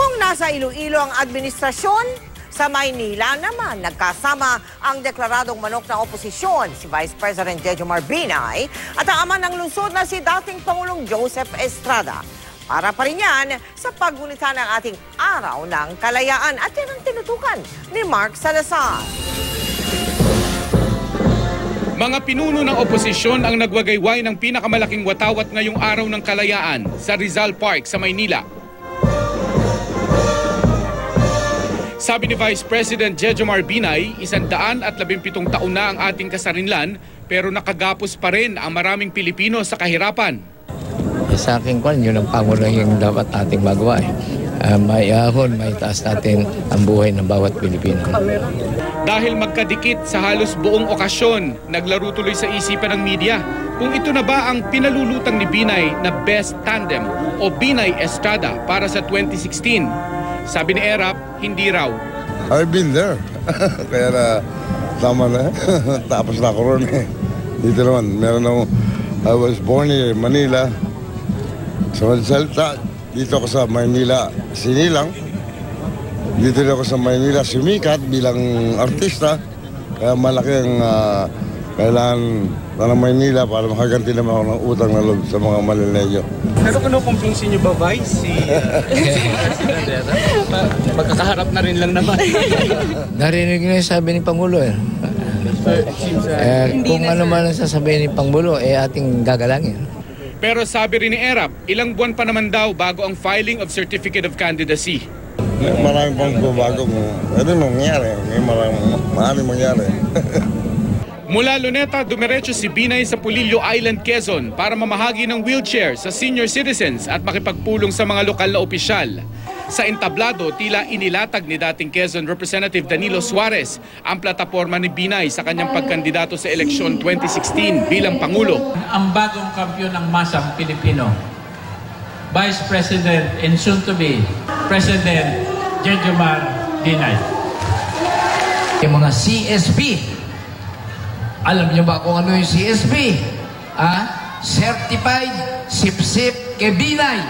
Kung nasa Iloilo ang administrasyon, sa Maynila naman, nagkasama ang deklaradong manok ng oposisyon, si Vice President Jejomar Binay, at ang ama ng lungsod na si dating Pangulong Joseph Estrada. Para pa rin yan sa paggunita ng ating Araw ng Kalayaan. At yan ang tinutukan ni Mark Salazar. Mga pinuno ng oposisyon ang nagwagayway ng pinakamalaking watawat ngayong Araw ng Kalayaan sa Rizal Park sa Maynila. Sabi ni Vice President Jejomar Binay, 117 taon na ang ating kasarinlan pero nakagapos pa rin ang maraming Pilipino sa kahirapan. Sa akin kwan, yun ang pangulo yung dapat nating magawa. May ahon, may taas natin ang buhay ng bawat Pilipino. Dahil magkadikit sa halos buong okasyon, naglaro tuloy sa isipan ng media kung ito na ba ang pinalulutang ni Binay na best tandem o Binay Estrada para sa 2016. Sabi ni Erap, hindi raw. I've been there. Kaya na, tama na. Tapos na ako ron eh. Dito naman, meron ako, I was born in Manila. Sa Salta, dito ako sa Maynila, sinilang. Dito ako sa Maynila, sumikat bilang artista. Kaya malaki ang kailangan ng Maynila para makaganti naman ako ng utang na loob sa mga Manileño. Pero kung kumpinsin niyo ba, Vice, si President magkakaharap na rin lang naman. Narinig niyo yung sabi ni Pangulo eh. Kung ano man ang sasabihin ni Pangulo, ating gagalangin. Pero sabi rin ni Erap, ilang buwan pa naman daw bago ang filing of Certificate of Candidacy. Maraming pang bago mo. Ano mangyari? Maraming mangyari. Mula Luneta, dumiretso si Binay sa Pulillo Island, Quezon para mamahagi ng wheelchair sa senior citizens at makipagpulong sa mga lokal na opisyal. Sa entablado, tila inilatag ni dating Quezon Representative Danilo Suarez ang plataforma ni Binay sa kanyang pagkandidato sa eleksyon 2016 bilang Pangulo. Ang bagong kampiyon ng masang Pilipino, Vice President and soon to be President Jejomar Binay. Yung mga CSP, alam niyo ba kung ano yung CSP? Certified Sip-Sip kay Binay.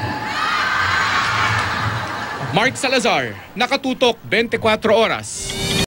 Mark Salazar, Nakatutok 24 Oras.